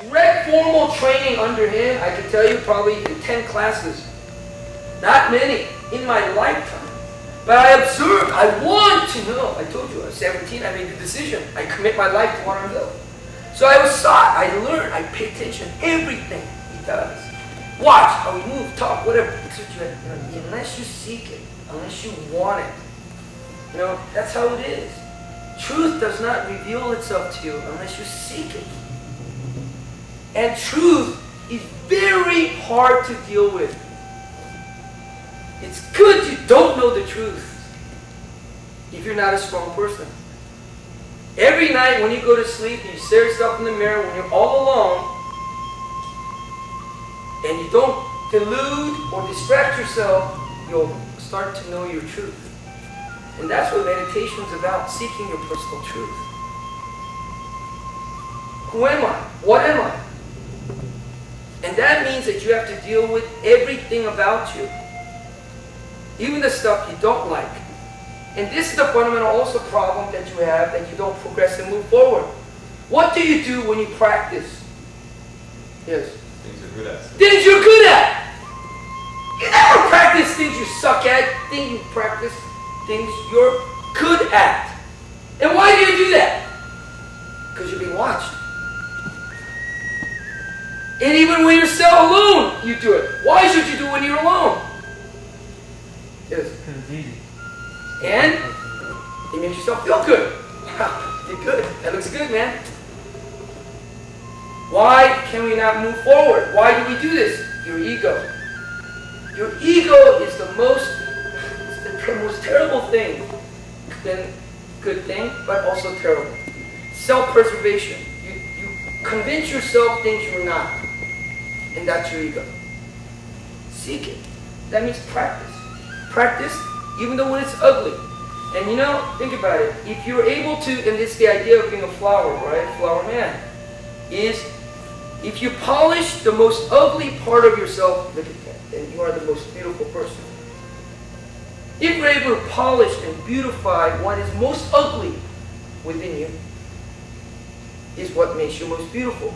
direct formal training under him, I can tell you probably in 10 classes. Not many in my lifetime. But I observed, I want to know. I told you, I was 17, I made the decision. I commit my life to Hwa Rang Do. So I was taught, I learned, I pay attention, everything he does. Watch how he moves, talk, whatever. Unless you seek it, unless you want it, that's how it is. Truth does not reveal itself to you unless you seek it. And truth is very hard to deal with. It's good you don't know the truth if you're not a strong person. Every night when you go to sleep, you stare yourself in the mirror when you're all alone, and you don't delude or distract yourself, you'll start to know your truth. And that's what meditation is about, seeking your personal truth. Who am I? What am I? And that means that you have to deal with everything about you. Even the stuff you don't like. And this is the fundamental also problem that you have, that you don't progress and move forward. What do you do when you practice? Yes? Things you're good at. Things you're good at! You never practice things you suck at. You practice things you're good at. And why do you do that? Because you're being watched. And even when you're still alone, you do it. Why should you do it when you're alone? Yes. And it makes yourself feel good. Wow, you're good. That looks good, man. Why can we not move forward? Why do we do this? Your ego. Your ego is the most terrible thing. Then good thing, but also terrible. Self-preservation. You convince yourself things you're not. And that's your ego. Seek it. That means practice. Practice, even though when it's ugly. And think about it. If you're able to, and it's the idea of being a flower, right? Flower man. Is if you polish the most ugly part of yourself, look at that, then you are the most beautiful person. If you're able to polish and beautify what is most ugly within you, is what makes you most beautiful.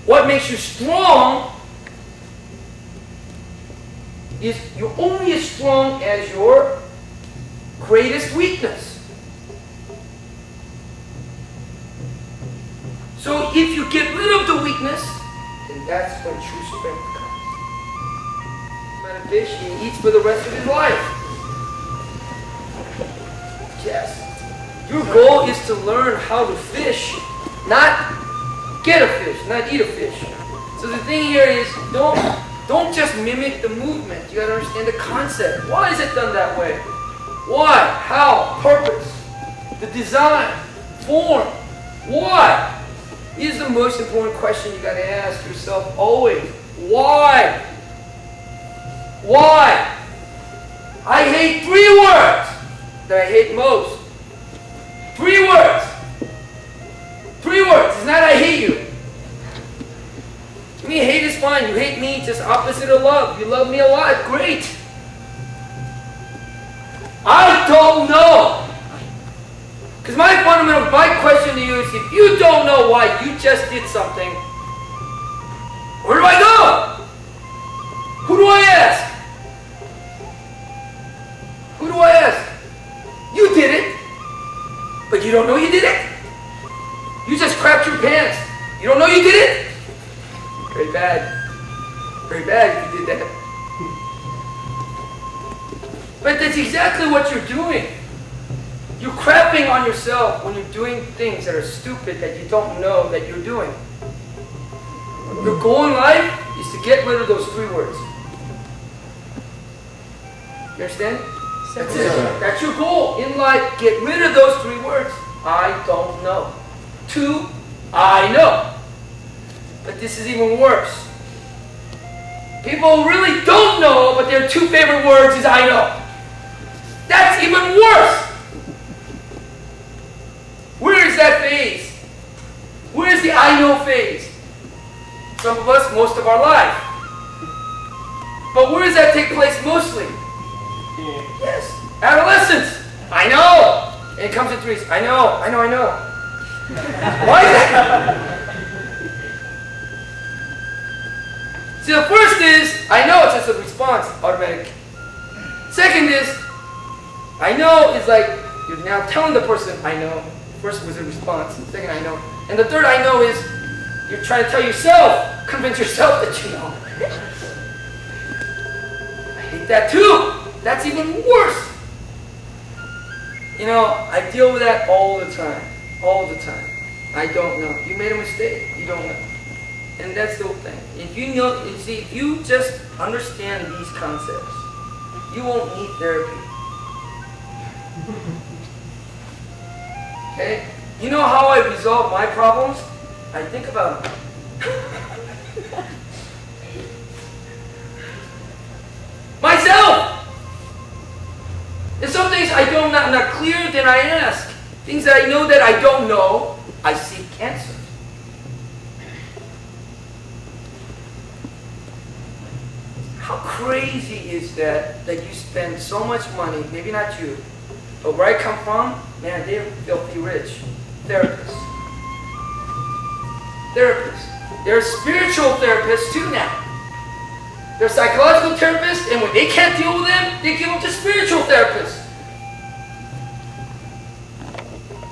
What makes you strong is you're only as strong as your greatest weakness. So if you get rid of the weakness, then that's when true strength comes. A fish, he eats for the rest of his life. Yes. Your goal is to learn how to fish, not get a fish, not eat a fish. So the thing here is, don't just mimic the movement. You gotta understand the concept. Why is it done that way? Why? How? Purpose. The design. Form. Why? Is the most important question you gotta ask yourself always. Why? Why? I hate 3 words that I hate most. 3 words. 3 words. It's not I hate you. To me, hate is fine. You hate me, just opposite of love. You love me a lot. Great. I don't know. Because my question to you is, if you don't know why you just did something, where do I go? Who do I ask? Who do I ask? You did it, but you don't know you did it. You just crapped your pants. You don't know you did it? Very bad. Very bad if you did that. But that's exactly what you're doing. You're crapping on yourself when you're doing things that are stupid that you don't know that you're doing. Your goal in life is to get rid of those 3 words. You understand? That's it. That's your goal in life. Get rid of those 3 words. I don't know. 2, I know. But this is even worse. People really don't know, but their 2 favorite words is I know. That's even worse. Where is that phase? Where is the I know phase? Some of us, most of our life. But where does that take place mostly? Yes, adolescence. I know. And it comes in 3s. I know. Why is that? automatic. Second is, I know is like, you're now telling the person, I know. First was a response, second, I know. And the third, I know is, you're trying to tell yourself, convince yourself that you know. I hate that too. That's even worse. You know, I deal with that all the time. All the time. I don't know. You made a mistake. You don't know. And that's the whole thing. If you know, you see, if you just understand these concepts, you won't need therapy. Okay? You know how I resolve my problems? I think about them. Myself! If some things I'm not clear, then I ask. Things that I know that I don't know, I seek answers. How crazy is that you spend so much money, maybe not you, but where I come from, man, they're filthy rich. Therapists. Therapists. There are spiritual therapists too now. They're psychological therapists, and when they can't deal with them, they give them to spiritual therapists.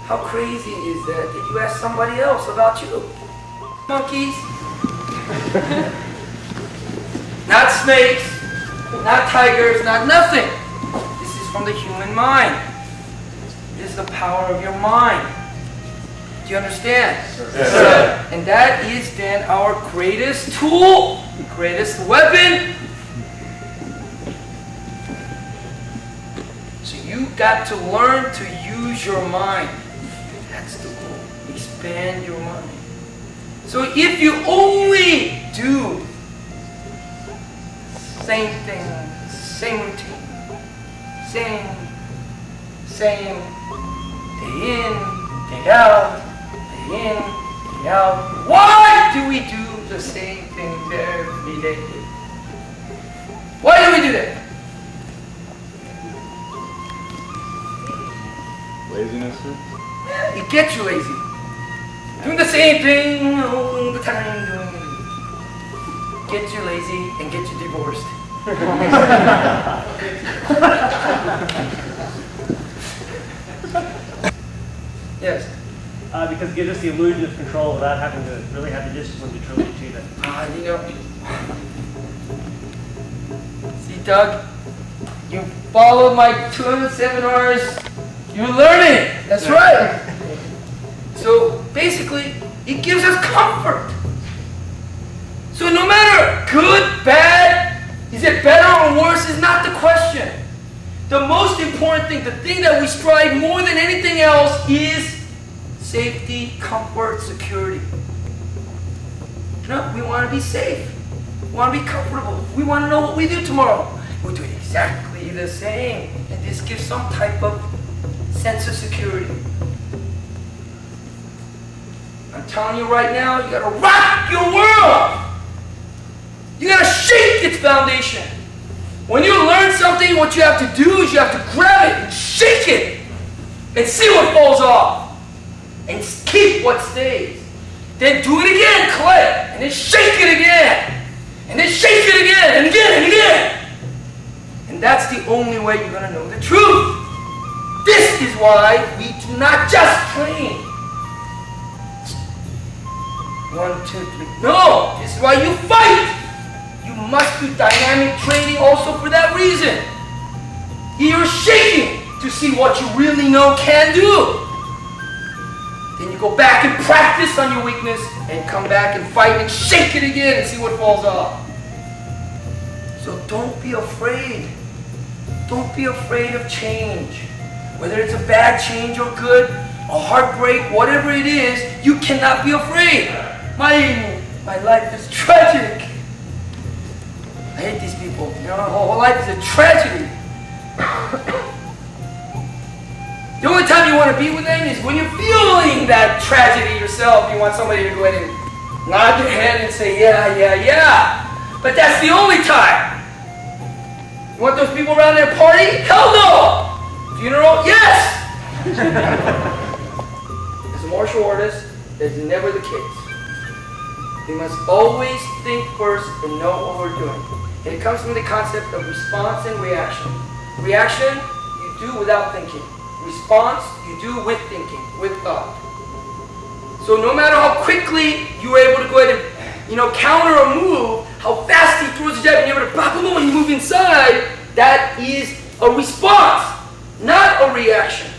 How crazy is that you ask somebody else about you? Monkeys. Not snakes, not tigers, not nothing. This is from the human mind. This is the power of your mind. Do you understand? Yes. And that is then our greatest tool, the greatest weapon. So you got to learn to use your mind. That's the goal. Expand your mind. So if you only do same thing, same routine, same, day in, day out, day in, day out. Why do we do the same things every day? Why do we do that? Laziness, sir? Yeah, it gets you lazy. Doing the same thing all the time, doing it. Get you lazy and get you divorced. Yes. Because it gives us the illusion of control without having to really have the discipline to truly achieve it. You know. See, Doug, you followed my 200 seminars. You're learning. That's right. So basically, it gives us comfort. So no matter good, bad, is it better or worse is not the question. The most important thing, the thing that we strive more than anything else is safety, comfort, security. No, we want to be safe. We want to be comfortable. We want to know what we do tomorrow. We do exactly the same. And this gives some type of sense of security. I'm telling you right now, you gotta rock your world. You gotta shake its foundation. When you learn something, what you have to do is you have to grab it and shake it and see what falls off and keep what stays. Then do it again, collect, and then shake it again, and then shake it again, and again, and again. And that's the only way you're gonna know the truth. This is why we do not just train. 1, 2, 3. No, this is why you fight. You must do dynamic training also for that reason. You're shaking to see what you really know can do. Then you go back and practice on your weakness and come back and fight and shake it again and see what falls off. So don't be afraid. Don't be afraid of change. Whether it's a bad change or good, a heartbreak, whatever it is, you cannot be afraid. My life is tragic. I hate these people. You know, my whole life is a tragedy. The only time you want to be with them is when you're feeling that tragedy yourself. You want somebody to go ahead and nod your head and say, yeah, yeah, yeah. But that's the only time. You want those people around their party? Hell no! Funeral? Yes! As a martial artist, that's never the case. We must always think first and know what we're doing. And it comes from the concept of response and reaction. Reaction, you do without thinking. Response, you do with thinking, with thought. So no matter how quickly you were able to go ahead and, counter a move, how fast he throws the jab and you're able to pop him and you move inside, that is a response, not a reaction.